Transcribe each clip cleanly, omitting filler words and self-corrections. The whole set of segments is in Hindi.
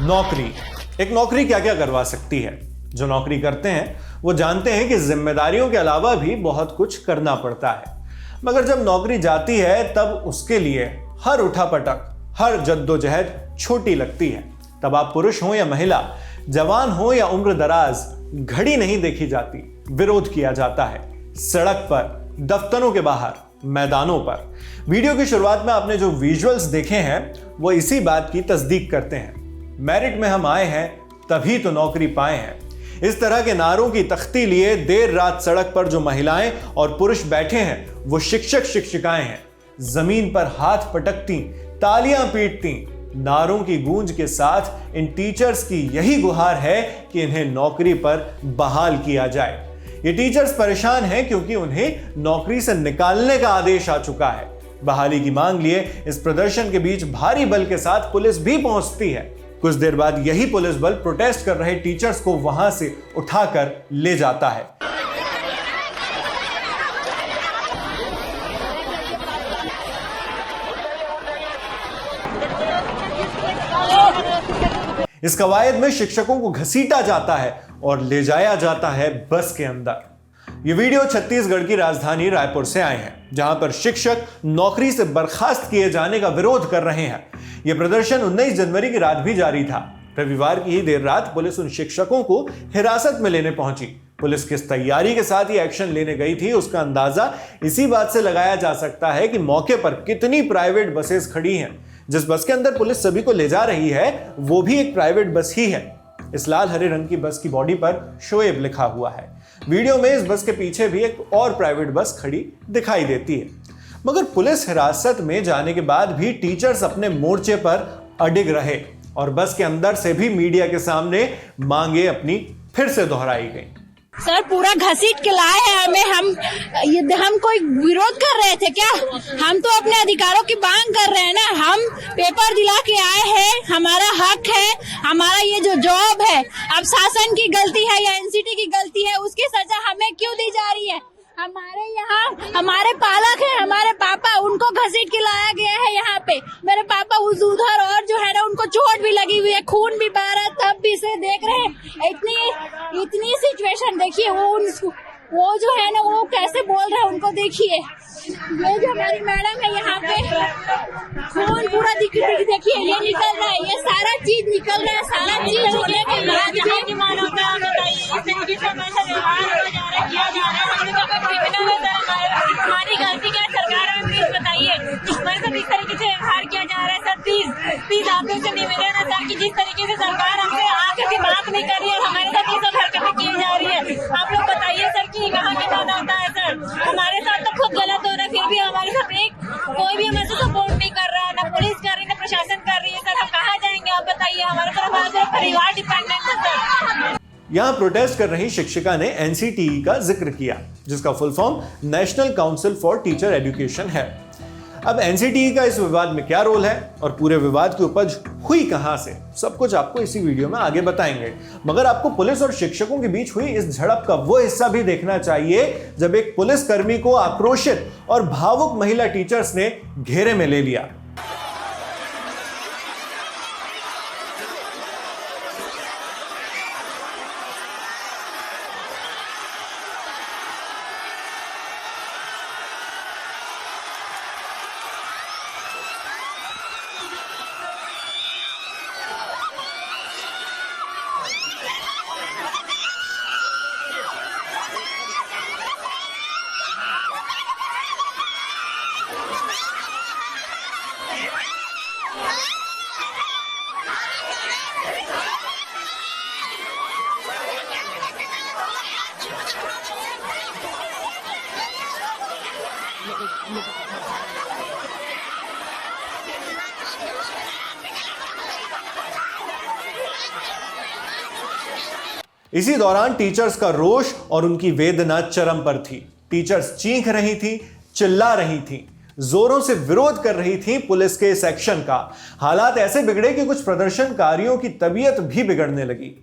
नौकरी। एक नौकरी क्या क्या करवा सकती है? जो नौकरी करते हैं वो जानते हैं कि जिम्मेदारियों के अलावा भी बहुत कुछ करना पड़ता है, मगर जब नौकरी जाती है तब उसके लिए हर उठापटक, हर जद्दोजहद छोटी लगती है। तब आप पुरुष हो या महिला, जवान हो या उम्र दराज, घड़ी नहीं देखी जाती, विरोध किया जाता है। सड़क पर, दफ्तरों के बाहर, मैदानों पर। वीडियो की शुरुआत में आपने जो विजुअल्स देखे हैं वो इसी बात की तस्दीक करते हैं। मेरिट में हम आए हैं तभी तो नौकरी पाए हैं। इस तरह के नारों की तख्ती लिए देर रात सड़क पर जो महिलाएं और पुरुष बैठे हैं वो शिक्षक शिक्षिकाएं हैं। जमीन पर हाथ पटकती, तालियां पीटती, नारों की गूंज के साथ इन टीचर्स की यही गुहार है कि इन्हें नौकरी पर बहाल किया जाए। ये टीचर्स परेशान हैं क्योंकि उन्हें नौकरी से निकालने का आदेश आ चुका है। बहाली की मांग लिए इस प्रदर्शन के बीच भारी बल के साथ पुलिस भी पहुंचती है। कुछ देर बाद यही पुलिस बल प्रोटेस्ट कर रहे टीचर्स को वहां से उठाकर ले जाता है। इस कवायद में शिक्षकों को घसीटा जाता है और ले जाया जाता है बस के अंदर। ये वीडियो छत्तीसगढ़ की राजधानी रायपुर से आए हैं, जहां पर शिक्षक नौकरी से बर्खास्त किए जाने का विरोध कर रहे हैं। यह प्रदर्शन 19 जनवरी की रात भी जारी था। रविवार की ही देर रात पुलिस उन शिक्षकों को हिरासत में लेने पहुंची। पुलिस किस तैयारी के साथ ये एक्शन लेने गई थी उसका अंदाजा इसी बात से लगाया जा सकता है कि मौके पर कितनी प्राइवेट बसेस खड़ी हैं। जिस बस के अंदर पुलिस सभी को ले जा रही है वो भी एक प्राइवेट बस ही है। इस लाल हरे रंग की बस की बॉडी पर शोएब लिखा हुआ है। वीडियो में इस बस के पीछे भी एक और प्राइवेट बस खड़ी दिखाई देती है। मगर पुलिस हिरासत में जाने के बाद भी टीचर्स अपने मोर्चे पर अडिग रहे और बस के अंदर से भी मीडिया के सामने मांगे अपनी फिर से दोहराई गई। सर पूरा घसीट के लाए हैं हमें। हम कोई विरोध कर रहे थे क्या? हम तो अपने अधिकारों की मांग कर रहे हैं ना। हम पेपर दिला के आए हैं, हमारा हक है, हमारा ये जो जॉब है। अब शासन की गलती है या एनसीटी की गलती है, उसकी सजा हमें क्यों दी जा रही है? हमारे यहाँ हमारे पालक है, हमारे पापा, उनको घसीट के लाया गया है यहाँ पे। मेरे पापा उधर और जो है ना उनको चोट भी लगी हुई है, खून भी बह रहा है, तब भी इसे देख रहे हैं। इतनी सिचुएशन देखिए। वो जो है ना वो कैसे बोल रहे हैं उनको देखिए। ये जो हमारी मैडम है यहाँ पे, खून पूरा देखिए, ये निकल रहा है, ये सारा चीज निकल रहा है, सारा चीज होने के बाद की मानवता बताइए। इस तरीके से हमारे व्यवहार किया जा रहा है, हमारी गलती क्या? सरकार में प्लीज बताइए, हमारे साथ इस तरीके से व्यवहार किया जा रहा है। सर प्लीज आप लोग से निवेदन है सर कि जिस तरीके से सरकार हमसे आके भी बात नहीं कर रही है, हमारे साथ ये सब हरकतें की जा रही है। आप लोग बताइए सर कि कहाँ की मानवता है? सर हमारे साथ तो खुद गलत हो रहा है, फिर भी हमारे साथ कोई भी हमारे से सपोर्ट नहीं कर रहा है, ना पुलिस कर रही है, ना प्रशासन कर रही है। सर हम कहाँ जाएंगे? आप बताइए। हमारे तरफ परिवार डिपेंडेंट है सर। यहां प्रोटेस्ट कर रही शिक्षिका ने एनसीटीई का जिक्र किया, जिसका full form national council for teacher education है। अब एनसीटीई का इस विवाद में क्या रोल है और पूरे विवाद की उपज हुई कहां से, सब कुछ आपको इसी वीडियो में आगे बताएंगे। मगर आपको पुलिस और शिक्षकों के बीच हुई इस झड़प का वो हिस्सा भी देखना चाहिए जब एक पुलिसकर्मी को आक्रोशित और भावुक महिला टीचर्स ने घेरे में ले लिया। इसी दौरान टीचर्स का रोष और उनकी वेदना चरम पर थी। टीचर्स चीख रही थी, चिल्ला रही थी, जोरों से विरोध कर रही थी पुलिस के इस एक्शन का। हालात ऐसे बिगड़े कि कुछ प्रदर्शनकारियों की तबीयत भी बिगड़ने लगी।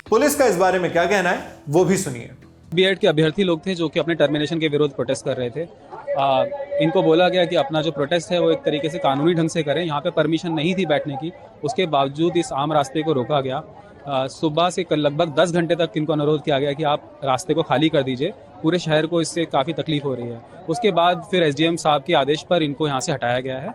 पुलिस का इस बारे में क्या कहना है वो भी सुनिए। बीएड के अभ्यर्थी लोग थे जो कि अपने टर्मिनेशन के विरोध प्रोटेस्ट कर रहे थे। इनको बोला गया कि अपना जो प्रोटेस्ट है वो एक तरीके से कानूनी ढंग से करें। यहाँ पे परमिशन नहीं थी बैठने की, उसके बावजूद इस आम रास्ते को रोका गया। सुबह से लगभग 10 घंटे तक इनको अनुरोध किया गया कि आप रास्ते को खाली कर दीजिए, पूरे शहर को इससे काफ़ी तकलीफ हो रही है। उसके बाद फिर एसडीएम साहब के आदेश पर इनको यहाँ से हटाया गया है।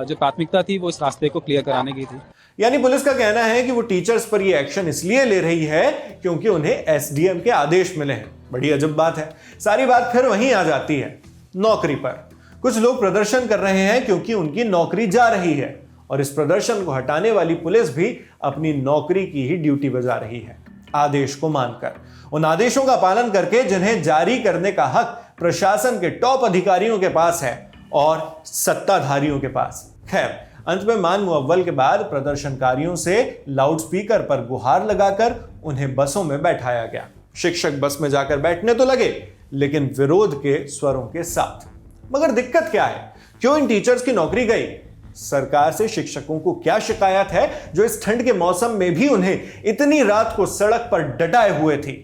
जो प्राथमिकता थी वो इस रास्ते को क्लियर कराने की थी। यानी पुलिस का कहना है कि वो टीचर्स पर ये एक्शन इसलिए ले रही है क्योंकि उन्हें एसडीएम के आदेश मिले हैं। बड़ी अजब बात है। सारी बात फिर वहीं आ जाती है, नौकरी पर। कुछ लोग प्रदर्शन कर रहे हैं क्योंकि उनकी नौकरी जा रही है और इस प्रदर्शन को हटाने वाली पुलिस भी अपनी नौकरी की ही ड्यूटी बजा रही है, आदेश को मानकर, उन आदेशों का पालन करके जिन्हें जारी करने का हक प्रशासन के टॉप अधिकारियों के पास है और सत्ताधारियों के पास। खैर, अंत में मान मुअव्वल के बाद प्रदर्शनकारियों से लाउडस्पीकर पर गुहार लगाकर उन्हें बसों में बैठाया गया। शिक्षक बस में जाकर बैठने तो लगे, लेकिन विरोध के स्वरों के साथ। मगर दिक्कत क्या है? क्यों इन टीचर्स की नौकरी गई? सरकार से शिक्षकों को क्या शिकायत है जो इस ठंड के मौसम में भी उन्हें इतनी रात को सड़क पर डटाए हुए थी?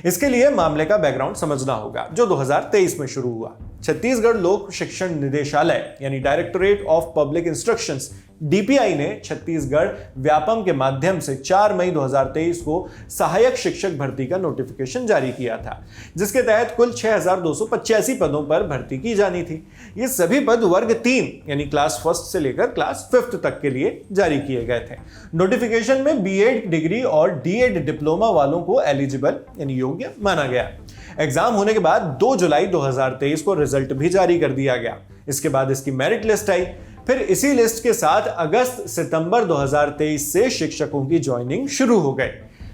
इसके लिए मामले का बैकग्राउंड समझना होगा, जो 2023 में शुरू हुआ। छत्तीसगढ़ लोक शिक्षण निदेशालय यानी directorate of public instructions DPI ने छत्तीसगढ़ व्यापम के माध्यम से 4 मई 2023 को सहायक शिक्षक भर्ती का नोटिफिकेशन जारी किया था, जिसके तहत कुल 6285 पदों पर भर्ती की जानी थी। ये सभी पद वर्ग 3 यानी क्लास 1 से लेकर क्लास 5 तक के लिए जारी किए गए थे। नोटिफिकेशन में बीएड डिग्री और डीएड डिप्लोमा वालों को एलिजिबल यानी योग्य माना गया। एग्जाम होने के बाद 2 जुलाई 2023 को रिजल्ट भी जारी कर दिया गया। इसके बाद इसकी मेरिट लिस्ट आई। फिर इसी लिस्ट के साथ अगस्त सितंबर 2023 से शिक्षकों की ज्वाइनिंग शुरू हो गई।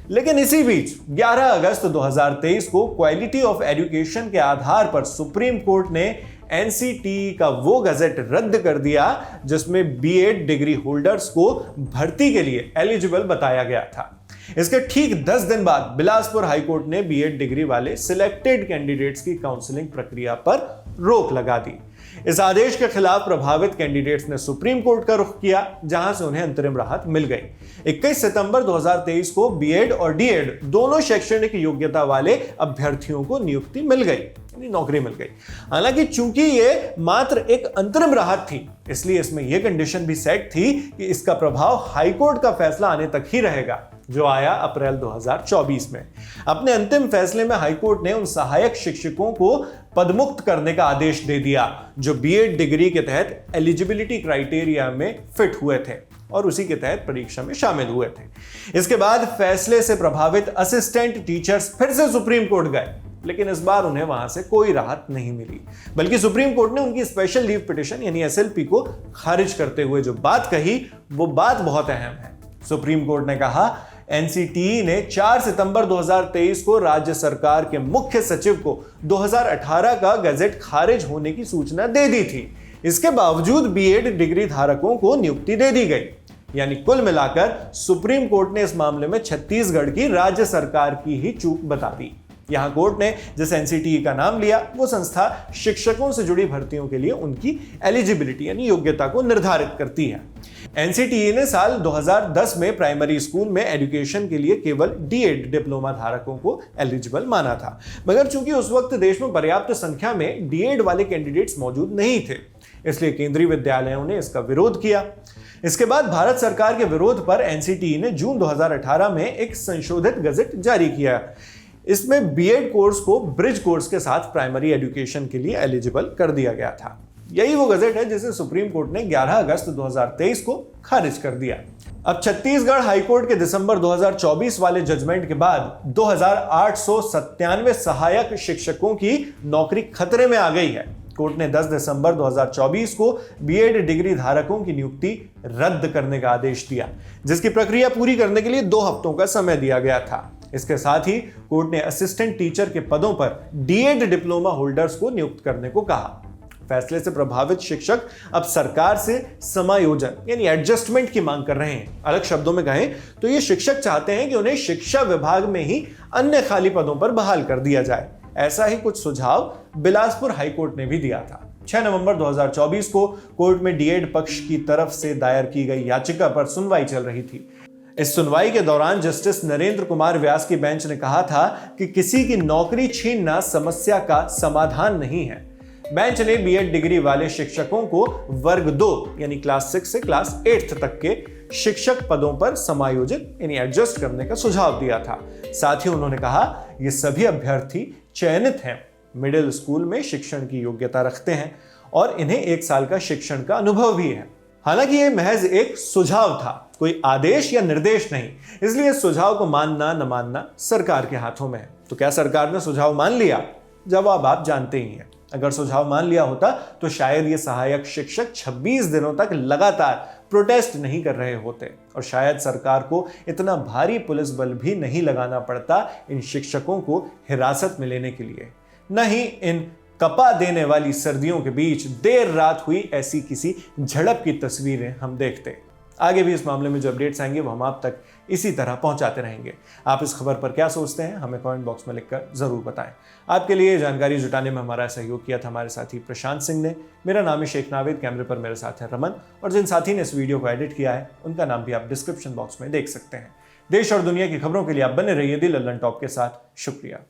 लेकिन इसी बीच 11 अगस्त 2023 को क्वालिटी ऑफ एजुकेशन के आधार पर सुप्रीम कोर्ट ने एनसीटीई का वो गजट रद्द कर दिया जिसमें बीएड डिग्री होल्डर्स को भर्ती के लिए एलिजिबल बताया गया था। इसके ठीक 10 दिन बाद बिलासपुर हाईकोर्ट ने बीएड डिग्री वाले सिलेक्टेड कैंडिडेट्स की काउंसलिंग प्रक्रिया पर रोक लगा दी। इस आदेश के खिलाफ प्रभावित कैंडिडेट्स ने सुप्रीम कोर्ट का रुख किया, जहां से उन्हें अंतरिम राहत मिल गई। 21 सितंबर 2023 को बीएड और डीएड दोनों शैक्षणिक योग्यता वाले अभ्यर्थियों को नियुक्ति मिल गई, नौकरी मिल गई। हालांकि चूंकि ये मात्र एक अंतरिम राहत थी, इसलिए इसमें यह कंडीशन भी सेट थी कि इसका प्रभाव हाईकोर्ट का फैसला आने तक ही रहेगा, जो आया अप्रैल 2024 में। अपने अंतिम फैसले में हाईकोर्ट ने उन सहायक शिक्षकों को पदमुक्त करने का आदेश दे दिया जो बीएड डिग्री के तहत एलिजिबिलिटी क्राइटेरिया में फिट हुए थे और उसी के तहत परीक्षा में शामिल हुए थे। इसके बाद फैसले से प्रभावित असिस्टेंट टीचर्स फिर से सुप्रीम कोर्ट गए, लेकिन इस बार उन्हें वहां से कोई राहत नहीं मिली, बल्कि सुप्रीम कोर्ट ने उनकी स्पेशल लीव पिटीशन यानी एसएलपी को खारिज करते हुए जो बात कही वो बात बहुत अहम है। सुप्रीम कोर्ट ने कहा, एनसीटीई ने 4 सितंबर 2023 को राज्य सरकार के मुख्य सचिव को 2018 का गजट खारिज होने की सूचना दे दी थी। इसके बावजूद बीएड डिग्री धारकों को नियुक्ति दे दी गई। यानी कुल मिलाकर सुप्रीम कोर्ट ने इस मामले में छत्तीसगढ़ की राज्य सरकार की ही चूक बता दी। यहां कोर्ट ने जिस एनसीटीई का नाम लिया वो संस्था शिक्षकों से जुड़ी भर्तियों के लिए उनकी एलिजिबिलिटी यानी योग्यता को निर्धारित करती है। एनसीटीई ने साल 2010 में प्राइमरी स्कूल में एजुकेशन के लिए केवल डीएड डिप्लोमा धारकों को एलिजिबल माना था, मगर चूंकि उस वक्त देश में पर्याप्त संख्या में डीएड वाले कैंडिडेट्स मौजूद नहीं थे, इसलिए केंद्रीय विद्यालयों ने इसका विरोध किया। इसके बाद भारत सरकार के विरोध पर एनसीटीई ने जून 2018 में एक संशोधित गजट जारी किया। इसमें बीएड कोर्स को ब्रिज कोर्स के साथ प्राइमरी एजुकेशन के लिए एलिजिबल कर दिया गया था। यही वो गजट है जिसे सुप्रीम कोर्ट ने 11 अगस्त 2023 को खारिज कर दिया। अब छत्तीसगढ़ हाईकोर्ट के दिसंबर 2024 वाले जजमेंट के बाद 2897 सहायक शिक्षकों की नौकरी खतरे में आ गई है। कोर्ट ने 10 दिसंबर 2024 को बीएड डिग्री धारकों की नियुक्ति रद्द करने का आदेश दिया, जिसकी प्रक्रिया पूरी करने के लिए 2 हफ्तों का समय दिया गया था। इसके साथ ही कोर्ट ने असिस्टेंट टीचर के पदों पर डीएड डिप्लोमा होल्डर्स को नियुक्त करने को कहा। फैसले से प्रभावित शिक्षक अब सरकार से समायोजन यानी एडजस्टमेंट की मांग कर रहे हैं। अलग शब्दों में कहें तो ये शिक्षक चाहते हैं कि उन्हें शिक्षा विभाग में ही अन्य खाली पदों पर बहाल कर दिया जाए। ऐसा ही कुछ सुझाव बिलासपुर हाईकोर्ट ने भी दिया था। 6 नवंबर 2024 को कोर्ट में डीएड पक्ष की तरफ से दायर की गई याचिका पर सुनवाई चल रही थी। इस सुनवाई के दौरान जस्टिस नरेंद्र कुमार व्यास की बेंच ने कहा था कि किसी की नौकरी छीनना समस्या का समाधान नहीं है। बेंच ने बीएड डिग्री वाले शिक्षकों को वर्ग 2 यानी क्लास 6 से क्लास 8 तक के शिक्षक पदों पर समायोजित यानी एडजस्ट करने का सुझाव दिया था। साथ ही उन्होंने कहा ये सभी अभ्यर्थी चयनित हैं, मिडिल स्कूल में शिक्षण की योग्यता रखते हैं और इन्हें 1 साल का शिक्षण का अनुभव भी है। हालांकि यह महज एक सुझाव था, कोई आदेश या निर्देश नहीं, इसलिए इस सुझाव को मानना न मानना सरकार के हाथों में है। तो क्या सरकार ने सुझाव मान लिया? जवाब आप जानते ही हैं। अगर सुझाव मान लिया होता तो शायद ये सहायक शिक्षक 26 दिनों तक लगातार प्रोटेस्ट नहीं कर रहे होते और शायद सरकार को इतना भारी पुलिस बल भी नहीं लगाना पड़ता इन शिक्षकों को हिरासत में लेने के लिए। न ही इन कपा देने वाली सर्दियों के बीच देर रात हुई ऐसी किसी झड़प की तस्वीरें हम देखते। आगे भी इस मामले में जो अपडेट्स आएंगे वो हम आप तक इसी तरह पहुंचाते रहेंगे। आप इस खबर पर क्या सोचते हैं हमें कमेंट बॉक्स में लिखकर जरूर बताएं। आपके लिए जानकारी जुटाने में हमारा सहयोग किया था हमारे साथी प्रशांत सिंह ने। मेरा नाम है शेख नावेद, कैमरे पर मेरे साथ है रमन और जिन साथी ने इस वीडियो को एडिट किया है उनका नाम भी आप डिस्क्रिप्शन बॉक्स में देख सकते हैं। देश और दुनिया की खबरों के लिए आप बने रहिए दी लल्लन टॉप के साथ। शुक्रिया।